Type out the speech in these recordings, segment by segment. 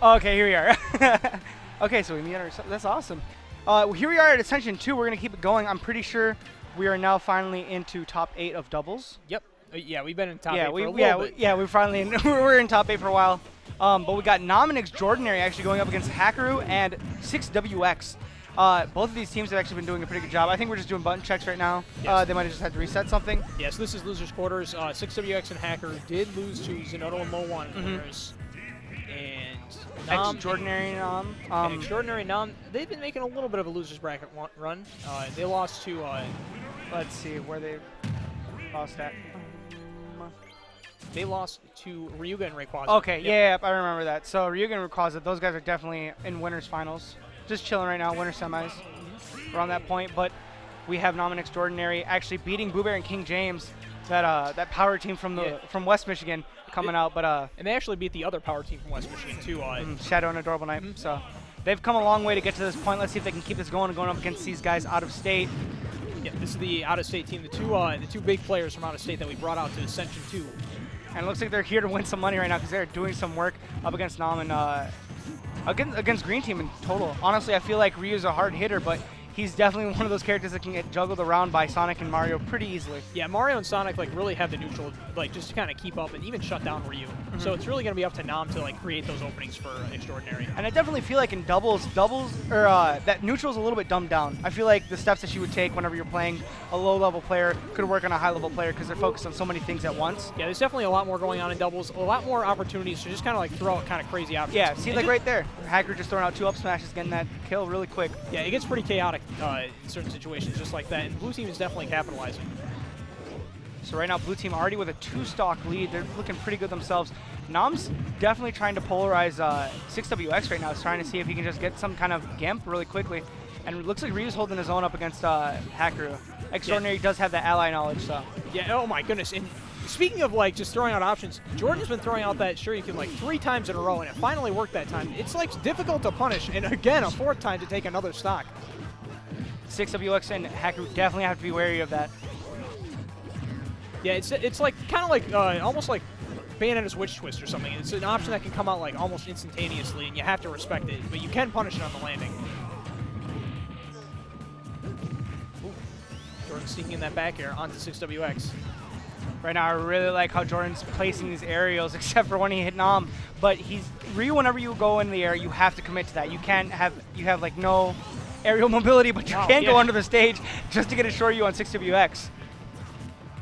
Okay, here we are. Okay, so we meet our. That's awesome. Here we are at Ascension 2. We're gonna keep it going. I'm pretty sure we are now finally into top 8 of doubles. Yep. Yeah, we've been in top 8 for a little bit. Yeah, we're finally in. We're in top 8 for a while. But we got Nom and Extraordinary actually going up against Hackoru and 6WX. Both of these teams have actually been doing a pretty good job. I think we're just doing button checks right now. Yes. They might have just had to reset something. Yeah, so this is losers quarters. 6WX and Hackoru did lose to Zenoto and Mo1 winners. And Nom, Extraordinary Nom. Extraordinary Nom, they've been making a little bit of a losers bracket run. They lost to... let's see where they lost at. They lost to Ryuga and Rayquaza. Okay, yeah, I remember that. So Ryuga and Rayquaza, those guys are definitely in winners finals. Just chilling right now, winner semis. We're on that point, but we have Nom and Extraordinary actually beating Boo Bear and King James, that power team from West Michigan coming out. But and they actually beat the other power team from West Michigan too. Shadow and Adorable Knight. So they've come a long way to get to this point. Let's see if they can keep this going up against these guys out of state. Yeah, this is the out-of-state team. The two big players from out of state that we brought out to Ascension 2. And it looks like they're here to win some money right now because they're doing some work up against Nom and against Green Team in total. Honestly, I feel like Ryu's a hard hitter, but he's definitely one of those characters that can get juggled around by Sonic and Mario pretty easily. Yeah, Mario and Sonic like really have the neutral, like just to kind of keep up and even shut down Ryu. So it's really going to be up to Nom to like create those openings for Extraordinary. And I definitely feel like in doubles, that neutral's a little bit dumbed down. I feel like the steps that you would take whenever you're playing a low-level player could work on a high-level player because they're focused on so many things at once. Yeah, there's definitely a lot more going on in doubles, a lot more opportunities to just kind of like throw out kind of crazy options. Yeah, see, like right there, Hacker just throwing out 2 up smashes, getting that kill really quick. Yeah, it gets pretty chaotic in certain situations just like that, and Blue Team is definitely capitalizing. So right now, Blue Team already with a 2-stock lead. They're looking pretty good themselves. Nom's definitely trying to polarize 6WX right now. He's trying to see if he can just get some kind of Gimp really quickly. And it looks like Ryu's holding his own up against Hackoru. Extraordinary does have that ally knowledge, so. Yeah, oh my goodness. And speaking of like just throwing out options, Jordan's been throwing out that Shuriken like 3 times in a row, and it finally worked that time. It's like difficult to punish, and again, a 4th time to take another stock. 6WX and Hackoru definitely have to be wary of that. Yeah, it's like kind of like almost like Bayonetta's Witch Twist or something. It's an option that can come out like almost instantaneously, and you have to respect it, but you can punish it on the landing. Ooh. Jordan sneaking in that back air onto 6WX. Right now, I really like how Jordan's placing these aerials, except for when he hit Nom. But Ryu, whenever you go in the air, you have to commit to that. You can't have like no aerial mobility, but you can go under the stage just to get a short you on 6WX.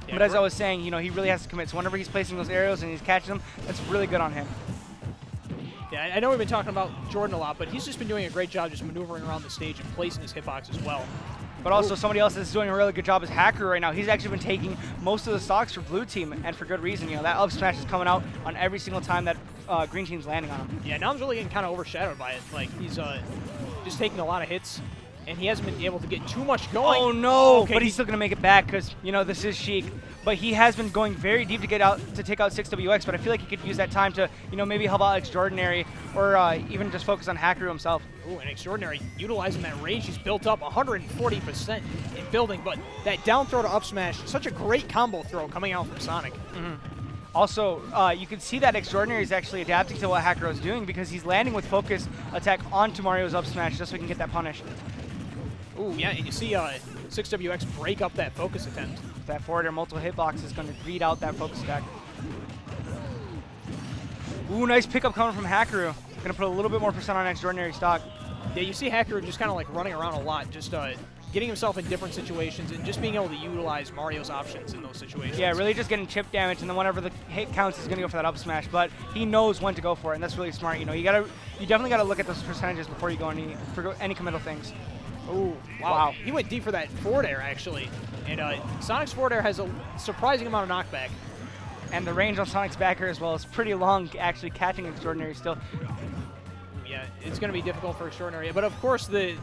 Yeah, but as I was saying, he really has to commit. So whenever he's placing those aerials and he's catching them, that's really good on him. Yeah, I know we've been talking about Jordan a lot, but he's just been doing a great job just maneuvering around the stage and placing his hitbox as well. But also somebody else that's doing a really good job is Hackoru right now. He's actually been taking most of the stocks for Blue Team, and for good reason. That up smash is coming out on every single time that Green Team's landing on him. Yeah, Nom's really getting kind of overshadowed by it. Like, he's just taking a lot of hits, and he hasn't been able to get too much going. Oh, no! Okay, but he's still going to make it back because, this is Sheik. But he has been going very deep to take out 6WX, but I feel like he could use that time to, maybe help out Extraordinary or even just focus on Hackoru himself. Ooh, and Extraordinary utilizing that range. He's built up 140% in building, but that down throw to up smash, such a great combo throw coming out from Sonic. Also, you can see that Extraordinary is actually adapting to what Hackoru is doing because he's landing with focus attack onto Mario's up smash just so he can get that punish. Ooh, yeah, and you see 6WX break up that focus attempt. That forward air multiple hitbox is going to read out that focus attack. Ooh, nice pickup coming from Hackoru. Going to put a little bit more percent on Extraordinary stock. Yeah, you see Hackoru just kind of like running around a lot, just getting himself in different situations and just being able to utilize Mario's options in those situations. Yeah, really just getting chip damage, and then whenever the hit counts, he's going to go for that up smash. But he knows when to go for it, and that's really smart. You definitely got to look at those percentages before you go for any committal things. Oh, wow. He went deep for that forward air, actually. And Sonic's forward air has a surprising amount of knockback. And the range on Sonic's back air as well is pretty long, actually catching Extraordinary still. Yeah, it's going to be difficult for Extraordinary. But, of course, the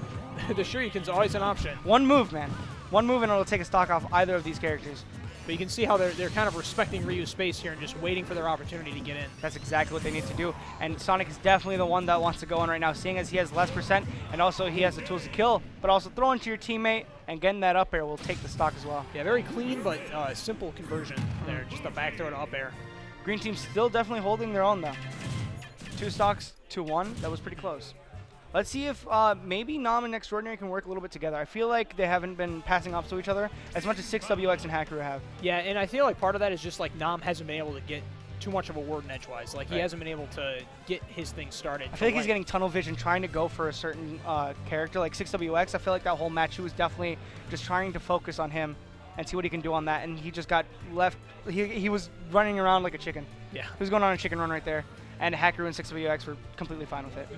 Shuriken's always an option. One move, man. One move, and it'll take a stock off either of these characters. But you can see how they're kind of respecting Ryu's space here and just waiting for their opportunity to get in. That's exactly what they need to do. And Sonic is definitely the one that wants to go in right now, seeing as he has less percent, and also he has the tools to kill, but also throwing to your teammate and getting that up air will take the stock as well. Yeah, very clean but simple conversion there. Just a back throw to up air. Green Team's still definitely holding their own, though. 2 stocks to 1. That was pretty close. Let's see if maybe Nam and Extraordinary can work a little bit together. I feel like they haven't been passing off to each other as much as 6WX and Hackoru have. Yeah, and I feel like part of that is just like Nam hasn't been able to get too much of a word in edgewise. Like, he hasn't been able to get his thing started. I feel like he's getting tunnel vision trying to go for a certain character. Like 6WX, I feel like that whole match he was definitely just trying to focus on him and see what he can do on that. And he just got left. He was running around like a chicken. Yeah. He was going on a chicken run right there. And Hackoru and 6WX were completely fine with it.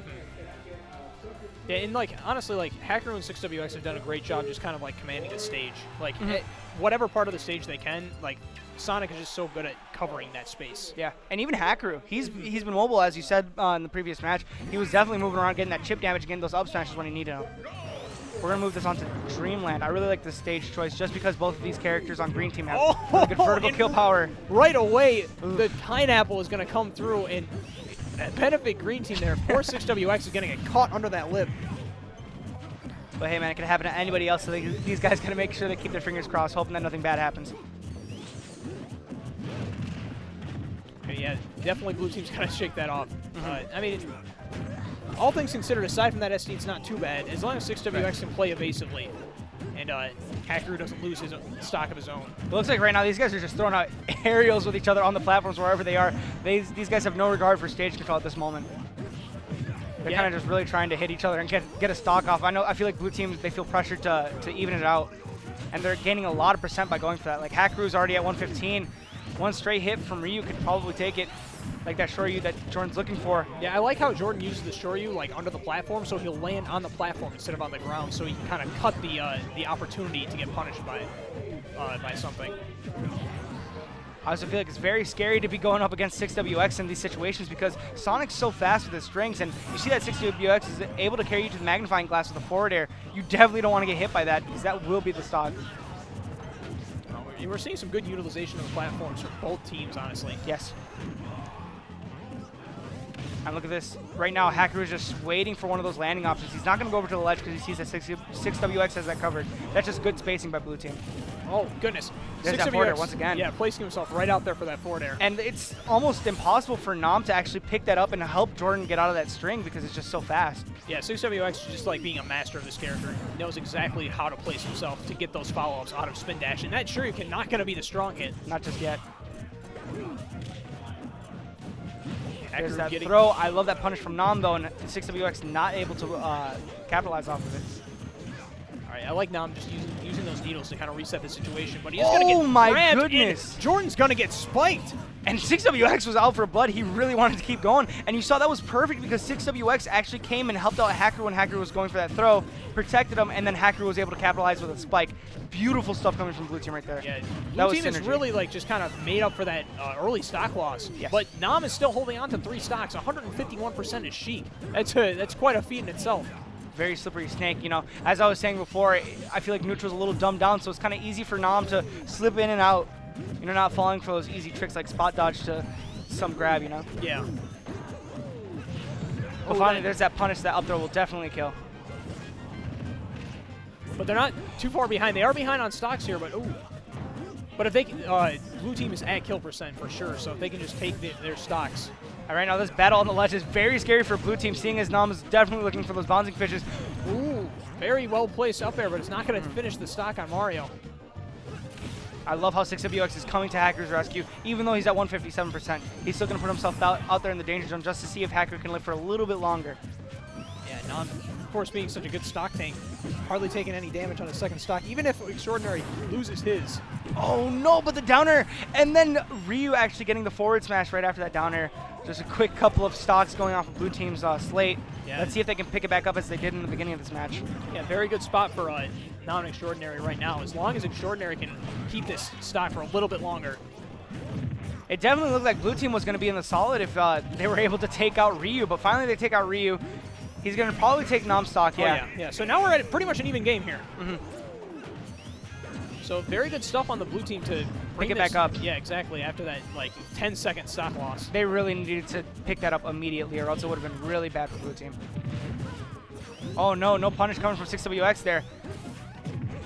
Yeah, and like honestly, like Hackoru and 6WX have done a great job just kind of like commanding the stage. Like whatever part of the stage they can, like Sonic is just so good at covering that space. Yeah, and even Hackoru, he's been mobile, as you said in the previous match. He was definitely moving around, getting that chip damage, getting those up smashes when he needed them. We're going to move this on to Dreamland. I really like this stage choice just because both of these characters on Green Team have really good vertical kill power. Right away, the pineapple is going to come through and benefit Green Team there. Poor 6WX is going to get caught under that lip. But hey, man, it can happen to anybody else, so these guys got to make sure they keep their fingers crossed, hoping that nothing bad happens. Okay, yeah, definitely Blue Team's got to shake that off. I mean, all things considered, aside from that SD, it's not too bad. As long as 6WX can play evasively and Hackoru doesn't lose his stock of his own. It looks like right now these guys are just throwing out aerials with each other on the platforms wherever they are. These guys have no regard for stage control at this moment. They're kind of just really trying to hit each other and get a stock off. I feel like Blue Team, they feel pressured to even it out. And they're gaining a lot of percent by going for that. Like Hackoru's already at 115. One straight hit from Ryu could probably take it. Like that Shoryu that Jordan's looking for. Yeah, I like how Jordan uses the Shoryu like under the platform, so he'll land on the platform instead of on the ground, so he can kind of cut the opportunity to get punished by something. I also feel like it's very scary to be going up against 6WX in these situations because Sonic's so fast with his strings, and you see that 6WX is able to carry you to the magnifying glass with a forward air. You definitely don't want to get hit by that because that will be the stock. We're seeing some good utilization of the platforms for both teams, honestly. Yes. And look at this. Right now, Hackoru is just waiting for one of those landing options. He's not going to go over to the ledge because he sees that 6WX has that covered. That's just good spacing by Blue Team. Oh, goodness. There's that forward air once again. Yeah, placing himself right out there for that forward air. And it's almost impossible for Nam to actually pick that up and help Jordan get out of that string because it's just so fast. Yeah, 6WX is just like being a master of this character. He knows exactly how to place himself to get those follow-ups out of spin dash. And that Shuriken not going to be the strong hit. Not just yet. There's that getting throw. I love that punish from Nam, though, and 6WX not able to capitalize off of it. All right, I like Nam just using those needles to kind of reset the situation, but he's going to get grabbed. Oh, my goodness. Jordan's going to get spiked. And 6WX was out for blood. He really wanted to keep going. And you saw that was perfect because 6WX actually came and helped out Hackoru when Hackoru was going for that throw, protected him, and then Hackoru was able to capitalize with a spike. Beautiful stuff coming from Blue Team right there. Yeah, that Blue Team is really like just kind of made up for that early stock loss. Yes. But Nam is still holding on to 3 stocks. 151% is chic. That's quite a feat in itself. Very slippery snake. You know, as I was saying before, I feel like neutral's a little dumbed down, so it's kind of easy for Nam to slip in and out. You know, not falling for those easy tricks like spot dodge to some grab, you know? Yeah. But finally, there's that punish. That up throw will definitely kill. But they're not too far behind. They are behind on stocks here, but ooh. But if they can, Blue Team is at kill percent for sure, so if they can just take their stocks. All right, now this battle on the ledge is very scary for Blue Team, seeing as Nam is definitely looking for those bouncing fishes. Ooh, very well placed up there, but it's not going to finish the stock on Mario. I love how 6WX is coming to Hackoru's rescue. Even though he's at 157%, he's still going to put himself out there in the danger zone just to see if Hackoru can live for a little bit longer. Yeah, Nam, of course, being such a good stock tank, hardly taking any damage on his second stock, even if Extraordinary loses his. Oh, no, but the downer. And then Ryu actually getting the forward smash right after that downer. Just a quick couple of stocks going off of Blue Team's slate. Yeah. Let's see if they can pick it back up as they did in the beginning of this match. Yeah, very good spot for non-Extraordinary right now. As long as Extraordinary can keep this stock for a little bit longer. It definitely looked like Blue Team was going to be in the solid if they were able to take out Ryu, but finally they take out Ryu. He's going to probably take Nam stock, yeah. Oh, yeah. So now we're at pretty much an even game here. So very good stuff on the Blue Team to pick it back up. Yeah, exactly. After that, like 10-second stock loss. They really needed to pick that up immediately, or else it would have been really bad for Blue Team. Oh no, no punish coming from 6WX there.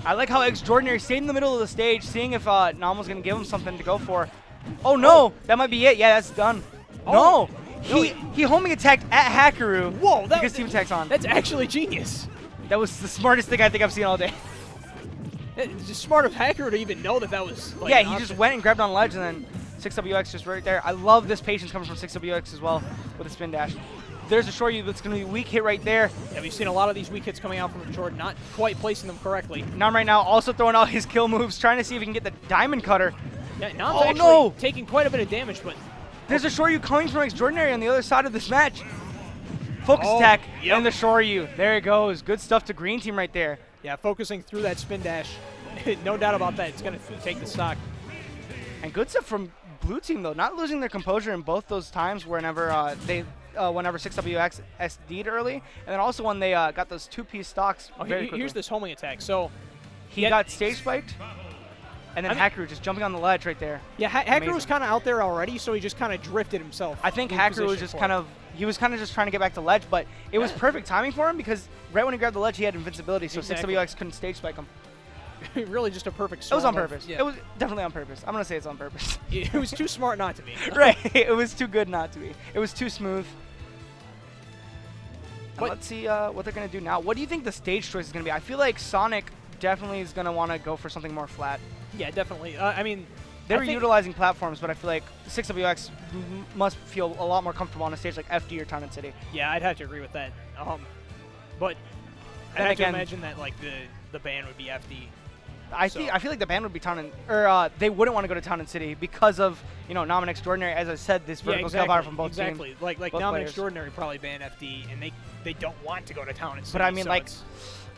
I like how Extraordinary stayed in the middle of the stage, seeing if Nam was going to give him something to go for. Oh no, that might be it. Yeah, that's done. Oh. No, He homing attacked at Hackoru. Whoa, because team attack's on. That's actually genius. That was the smartest thing I think I've seen all day. It's just smart of Hackoru to even know that that was like, yeah, he just went and grabbed on ledge and then 6WX just right there. I love this patience coming from 6WX as well with a spin dash. There's a Shoryu that's going to be a weak hit right there. Yeah, we've seen a lot of these weak hits coming out from Jordan, not quite placing them correctly. Nam right now also throwing out his kill moves, trying to see if he can get the diamond cutter. Yeah, Nam's actually taking quite a bit of damage, but... There's a Shoryu coming from Extraordinary on the other side of this match. Focus attack and the Shoryu. There it goes. Good stuff to green team right there. Yeah, focusing through that spin dash. No doubt about that. It's going to take the stock. And good stuff from blue team, though. Not losing their composure in both those times whenever whenever 6WX SD'd early. And then also when they got those two-piece stocks very quickly. Here's this homing attack. So he got stage spiked. And then Hackoru just jumping on the ledge right there. Yeah, Hackoru was kind of out there already, so he just kind of drifted himself. I think Hackoru was just kind of just trying to get back to ledge, but it was perfect timing for him because right when he grabbed the ledge, he had invincibility, so 6WX couldn't stage spike him. Really just a perfect storm. It was on purpose. Yeah. It was definitely on purpose. I'm going to say it's on purpose. It was too smart not to be. Right. It was too good not to be. It was too smooth. But let's see what they're going to do now. What do you think the stage choice is going to be? I feel like Sonic definitely is going to want to go for something more flat. Yeah, definitely. I mean, they were utilizing platforms, but I feel like 6WX must feel a lot more comfortable on a stage like FD or Town and City. Yeah, I'd have to agree with that. But I have to imagine that like the ban would be FD. I feel like the ban would be Town and they wouldn't want to go to Town and City because of Nam and Extraordinary. As I said, this vertical skill bar from both teams. Exactly. Like Nam and Extraordinary probably ban FD, and they don't want to go to Town and City. But I mean, so like,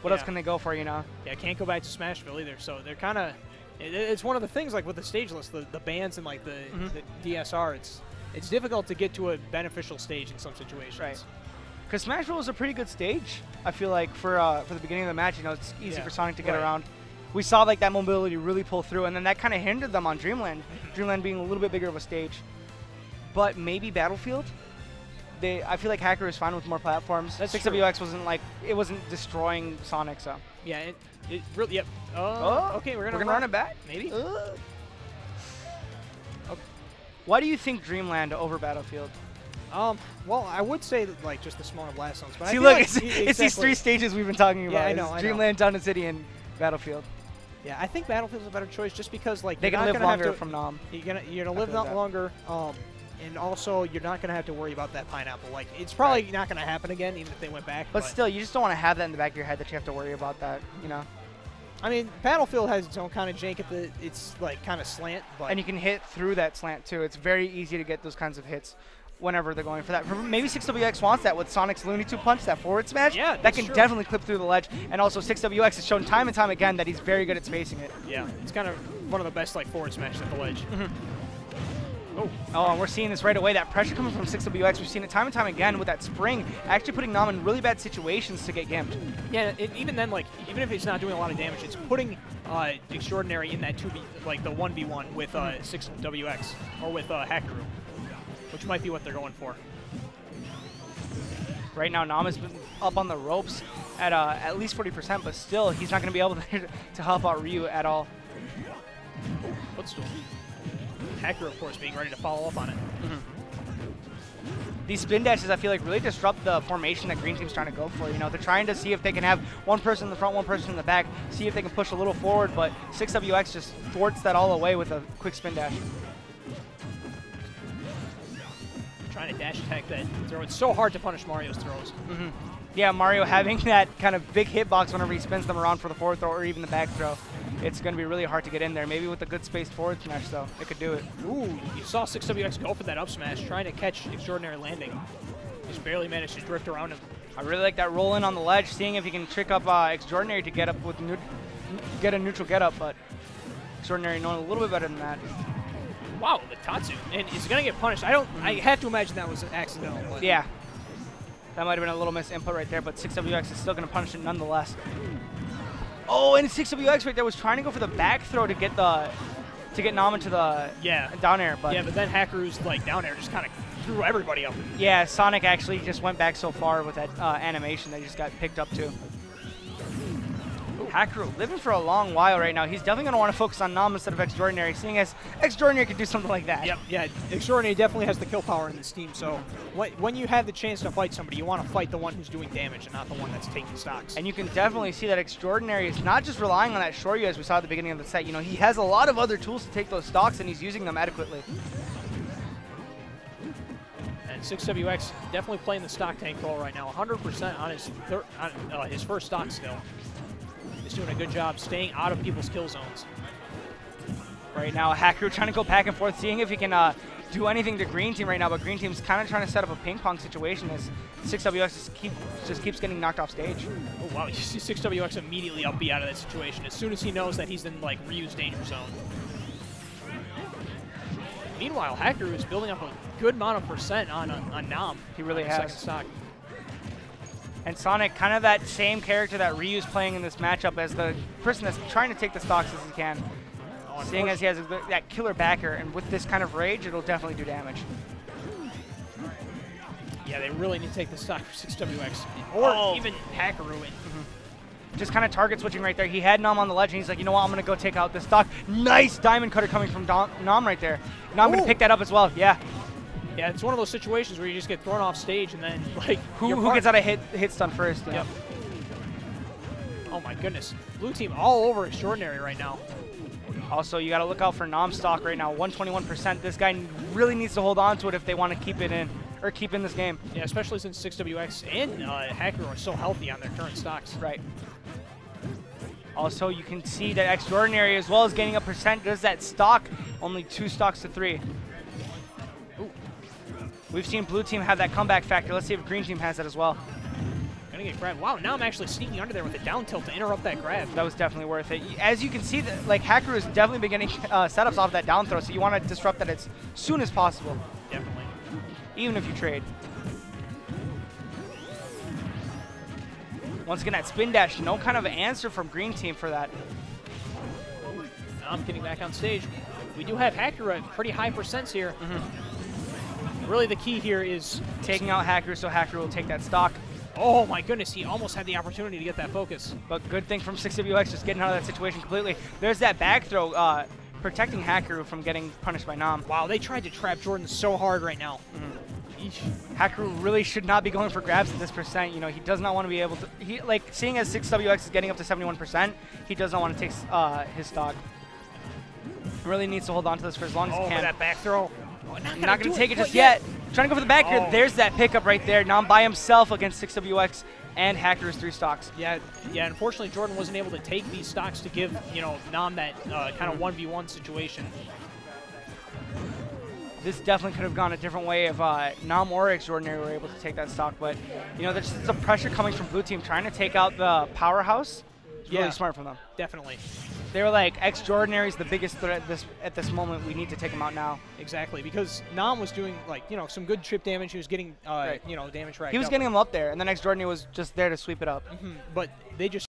what else can they go for? Yeah, can't go back to Smashville either. So they're kind of. It's one of the things like with the stage list, the bans and like the DSR. It's difficult to get to a beneficial stage in some situations. Right. Because Smashville is a pretty good stage. I feel like for the beginning of the match, it's easy for Sonic to get around. We saw like that mobility really pull through, and then that kind of hindered them on Dreamland. Dreamland being a little bit bigger of a stage. But maybe Battlefield. I feel like Hackoru is fine with more platforms. 6WX wasn't destroying Sonic, so. Yeah, it really. Yep. Okay, we're gonna run it back. Maybe. Okay. Why do you think Dreamland over Battlefield? Well, I would say that, like just the smaller blast zones. But see, look, it's these three stages we've been talking about. Yeah, I know. Dreamland, Town and City, and Battlefield. Yeah, I think Battlefield's a better choice just because like they can live longer from Nam. You're gonna live that longer. And also, you're not going to have to worry about that pineapple. Like, it's probably not going to happen again, even if they went back. But still, you just don't want to have that in the back of your head that you have to worry about that, I mean, Battlefield has its own kind of jank at it's like kind of slant. But and you can hit through that slant, too. It's very easy to get those kinds of hits whenever they're going for that. Maybe 6WX wants that with Sonic's Looney Tune Punch, that forward smash. Yeah, that can definitely clip through the ledge. And also, 6WX has shown time and time again that he's very good at spacing it. Yeah, it's kind of one of the best, like, forward smashes at the ledge. Oh, and we're seeing this right away. That pressure coming from 6WX. We've seen it time and time again with that spring, actually putting Nam in really bad situations to get gimped. Yeah, even then, like, even if it's not doing a lot of damage, it's putting Extraordinary in that 2v, like the 1v1 with 6WX or with Hackoru, which might be what they're going for. Right now, Nam has been up on the ropes at least 40%, but still, he's not going to be able to help out Ryu at all. Oh, footstool. Hackoru, of course, being ready to follow up on it. These spin dashes, I feel like, really disrupt the formation that Green Team's trying to go for. They're trying to see if they can have one person in the front, one person in the back, see if they can push a little forward, but 6WX just thwarts that all away with a quick spin dash. Trying to dash attack that throw. It's so hard to punish Mario's throws. Yeah, Mario having that kind of big hitbox whenever he spins them around for the forward throw or even the back throw. It's going to be really hard to get in there. Maybe with a good spaced forward smash, though, it could do it. Ooh, you saw 6WX go for that up smash, trying to catch Extraordinary landing. Just barely managed to drift around him. I really like that roll in on the ledge, seeing if he can trick up Extraordinary to get up with get a neutral get up, but Extraordinary knowing a little bit better than that. Wow, the Tatsu, and he's going to get punished. I have to imagine that was accidental. But yeah, that might have been a little misinput right there, but 6WX is still going to punish it nonetheless. Oh, and 6WX right there was trying to go for the back throw to get Nam into the down air, but then Hackoru's like down air just kind of threw everybody up. Yeah, Sonic actually just went back so far with that animation that he just got picked up too. Ooh, Hackoru living for a long while right now. He's definitely going to want to focus on Nam instead of Extraordinary, seeing as Extraordinary could do something like that. Yep, yeah, Extraordinary definitely has the kill power in this team, so when you have the chance to fight somebody, you want to fight the one who's doing damage and not the one that's taking stocks. And you can definitely see that Extraordinary is not just relying on that Shoryu as we saw at the beginning of the set. You know, he has a lot of other tools to take those stocks, and he's using them adequately. And 6WX definitely playing the stock tank role right now, 100% on his first stock still. He's doing a good job staying out of people's kill zones. Right now, Hackoru trying to go back and forth, seeing if he can do anything to Green Team right now, but Green Team's kind of trying to set up a ping pong situation as 6WX just keeps getting knocked off stage. Oh wow, you see 6WX immediately up B out of that situation as soon as he knows that he's in like Ryu's danger zone. Meanwhile, Hackoru is building up a good amount of percent on Nam. He really on has. Second stock. And Sonic, kind of that same character that Ryu's playing in this matchup as the person that's trying to take the stocks as he can. Seeing as he has that killer backer, and with this kind of rage, it'll definitely do damage. Yeah, they really need to take the stock for 6WX. Or even Hackoru. Just kind of target switching right there. He had Nam on the ledge, and he's like, you know what, I'm going to go take out this stock. Nice diamond cutter coming from Nam right there. Now I'm going to pick that up as well, yeah. Yeah, it's one of those situations where you just get thrown off stage, and then, like, who gets out of hit stun first? Yep. Oh my goodness. Blue team all over Extraordinary right now. Also, you got to look out for Nam stock right now, 121%. This guy really needs to hold on to it if they want to keep it in, or keep in this game. Yeah, especially since 6WX and Hackoru are so healthy on their current stocks. Right. Also, you can see that Extraordinary, as well as gaining a percent, does that stock, only 2 stocks to 3. Ooh. We've seen Blue Team have that comeback factor. Let's see if Green Team has that as well. Gonna get grabbed. Wow, now I'm actually sneaking under there with a down tilt to interrupt that grab. That was definitely worth it. As you can see, like Hackoru has definitely been getting setups off that down throw, so you want to disrupt that as soon as possible. Definitely. Even if you trade. Once again, that spin dash, no kind of answer from Green Team for that. Now I'm getting back on stage. We do have Hackoru at pretty high percents here. Really the key here is taking out Hackoru so Hackoru will take that stock. Oh my goodness, he almost had the opportunity to get that focus. But good thing from 6WX just getting out of that situation completely. There's that back throw protecting Hackoru from getting punished by Nam. Wow, they tried to trap Jordan so hard right now. Hackoru really should not be going for grabs at this percent. You know, he does not want to be able to. Like, seeing as 6WX is getting up to 71%, he does not want to take his stock. Really needs to hold on to this for as long as he can. That back throw. Not going to take it just yet. Trying to go for the back here. There's that pickup right there. Nam by himself against 6WX and Hackoru's 3 stocks. Yeah. Unfortunately, Jordan wasn't able to take these stocks to give Nam that kind of 1v1 situation. This definitely could have gone a different way if Nam or Extraordinary were able to take that stock. But there's just some pressure coming from Blue Team trying to take out the powerhouse. It's really smart from them. Definitely. They were like, Extraordinary is the biggest threat at this moment. We need to take him out now. Exactly, because Nam was doing some good chip damage. He was getting damage racked up. He was getting him up there, and then Extraordinary was just there to sweep it up. But they just